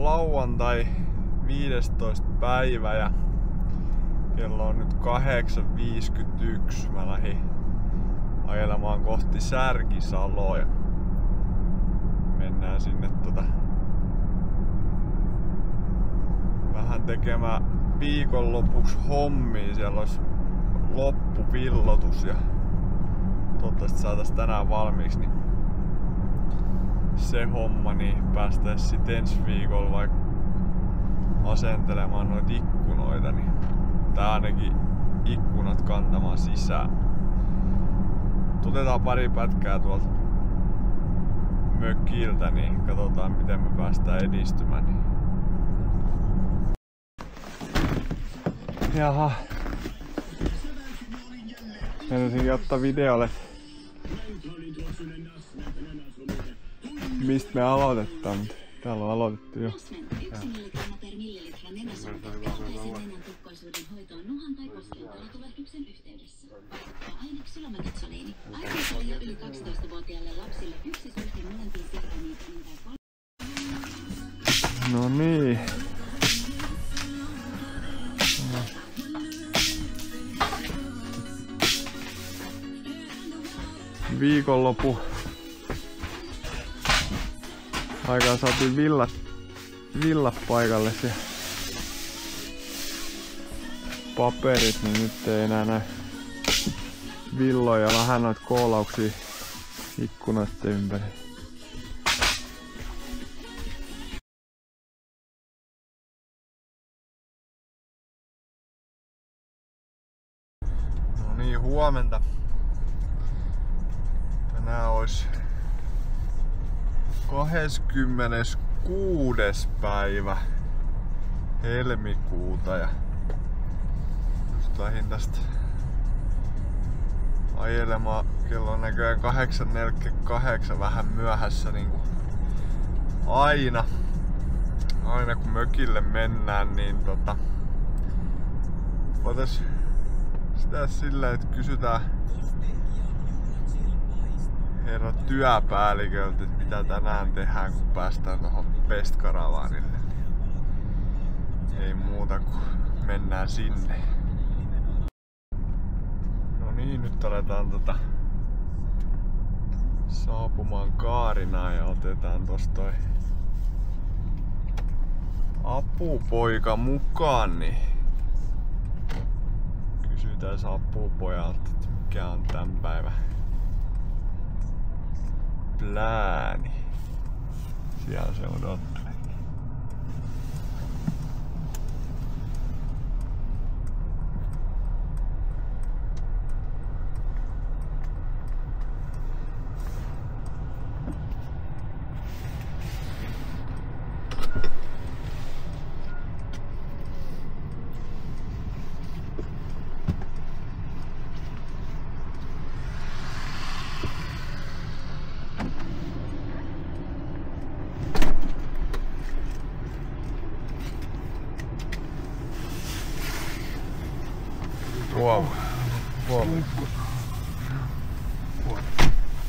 lauantai 15. päivä ja kello on nyt 8.51. Mä lähdin ajelemaan kohti Särkisaloa ja mennään sinne vähän tekemään viikonlopuksi hommia. Siellä olisi loppupillotus ja toivottavasti saatais tänään valmiiksi niin se homma, niin päästäis sit ensi viikolla vaikka asentelemaan noita ikkunoita, niin tää ainakin ikkunat kantamaan sisään. Otetaan pari pätkää tuolta mökiltä, niin katsotaan miten me päästään edistymään. Niin. Jaha. Meinasin ottaa videolle, mistä me aloitetaan, mutta täällä on aloitettu jo. No niin. Viikonloppu aikaan saatiin villat paikalle ja paperit, niin nyt ei enää näy villoja, vähän noita koolauksia ikkunoiden ympäri. No niin, huomenta. Tänään olisi 26. päivä helmikuuta ja just lähdin tästä ajelemaan. Kello on näköjään 8.48, vähän myöhässä niinku aina kun mökille mennään, niin voitais sitä silleen, että kysytään herra työpäälliköltä, että mitä tänään tehdään, kun päästään tuohon Pest-karavaanille. Ei muuta kuin mennään sinne. No niin, nyt aletaan saapumaan Kaarinaan ja otetaan tosta toi apupoika mukaan, niin kysytään apupojalta, että mikä on tän päivän plääni. Siellä se odottelee.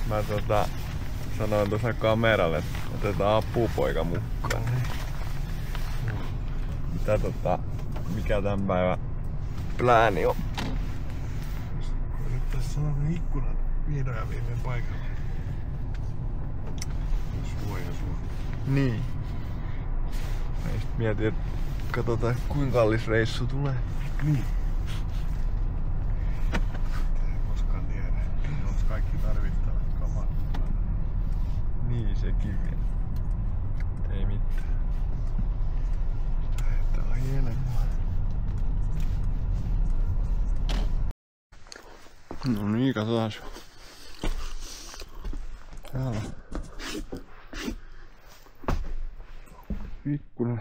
Mä sanoin tuossa kameralle, että otetaan apupoika mukaan. Mitä mikä tän päivän plääni on? Koitettaisiin saada ikkunat vihdoin ja viimein paikalle. Sua. Niin. Mä just mietin, että katsotaan kuinka kallis reissu tulee. Niin. Ei koskaan tiedä. Olis kaikki tarvittavat kamat. Niin sekin vielä. Ei mitään. Tää on hienoa. No niin, katsotaan. Täällä on ikkuna.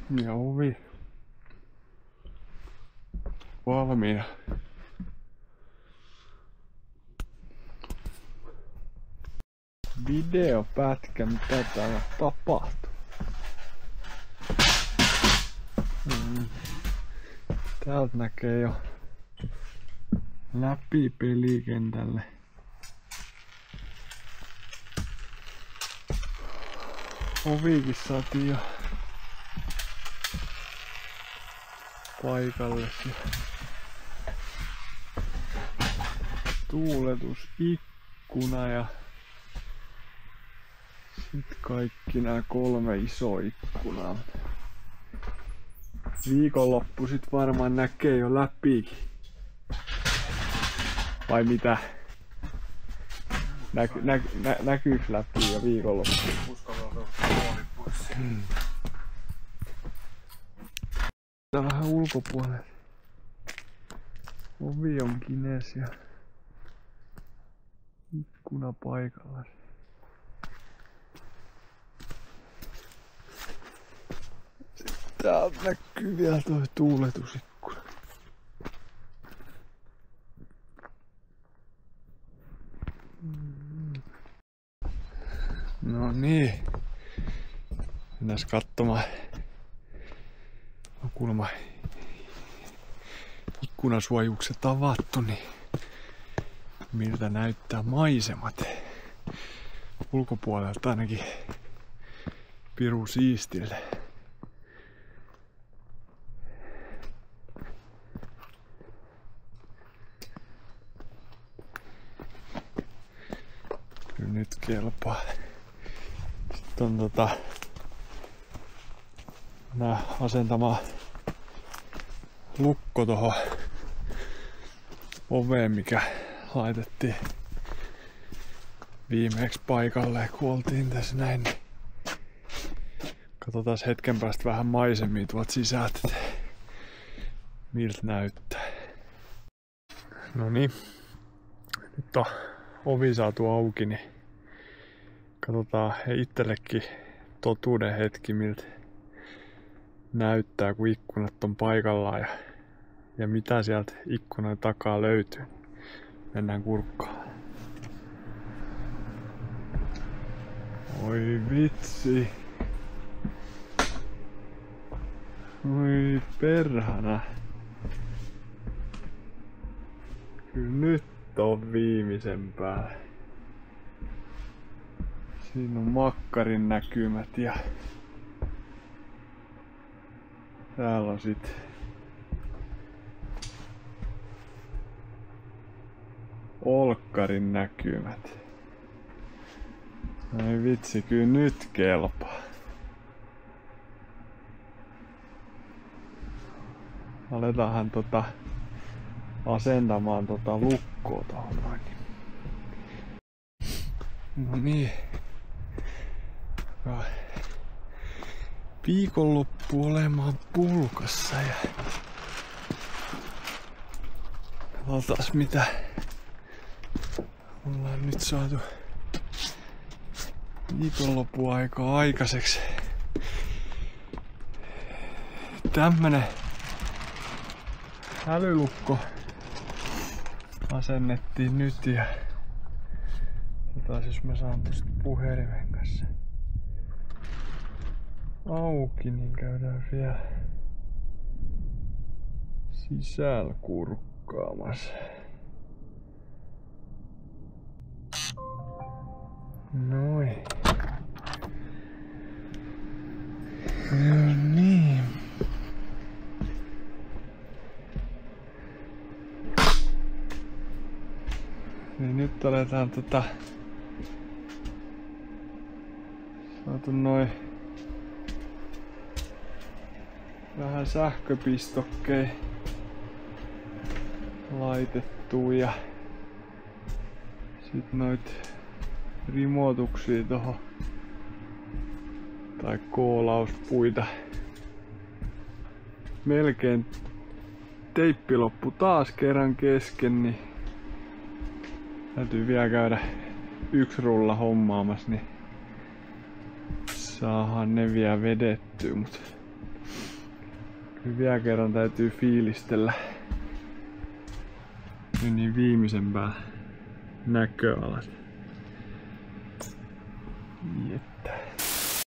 Ja ovi valmiina. Videopätkä, mitä täällä tapahtuu. Täältä näkee jo läpi pelikentälle Ovikin saatiin jo paikalle. Tuuletusikkuna ja sit kaikki nämä 3 isoa ikkunaa. Viikonloppu sit varmaan näkee jo läpikin. Vai mitä? Näkyyks läpi jo viikonloppu? Uskaltaa tuolit pois. Tää vähän ulkopuolella. Ovi on kines ja ikkuna paikalla. Täältä näkyy vielä toi tuuletusikkuna. No niin. Mennään katsomaan. No kuulemma ikkunasuojukset avattu, niin miltä näyttää maisemat. Ulkopuolelta ainakin piru siistille. Kyllä nyt kelpaa. Sitten on nää asentama lukko tohon oveen, mikä laitettiin viimeksi paikalle, kun oltiin tässä näin. Katsotaan hetken päästä vähän maisemia tuolta sisältä, miltä näyttää. No niin, nyt on ovi saatu auki, niin katsotaan itsellekin totuuden hetki, miltä näyttää, kun ikkunat on paikallaan ja mitä sieltä ikkunan takaa löytyy. Mennään kurkkaan. Oi vitsi. Oi perhana. Kyllä nyt on viimeisen päällä. Siinä on makkarin näkymät ja täällä on sit olkkarin näkymät. Ei vitsi, kyllä nyt kelpaa. Aletaanhan asentamaan lukkoa tohon noin. No niin. Viikonloppu olemaan pulkassa ja katsotaan mitä ollaan nyt saatu viikonloppuaikaa aikaiseksi. Tämmönen älylukko asennettiin nyt ja jos mä saan tosta puhelimen kanssa auki, niin käydään vielä sisällä kurkkaamassa. Noin. No niin. Niin nyt aletaan saatu noin vähän sähköpistokkeja laitettua ja sit noit rimotuksia tohon tai koolauspuita. Melkein teippi loppu taas kerran kesken, niin täytyy vielä käydä 1 rulla hommaamassa, niin saadaan ne vielä vedettyä, mut kyllä vielä kerran täytyy fiilistellä niin viimeisempää näköalat. Jettä.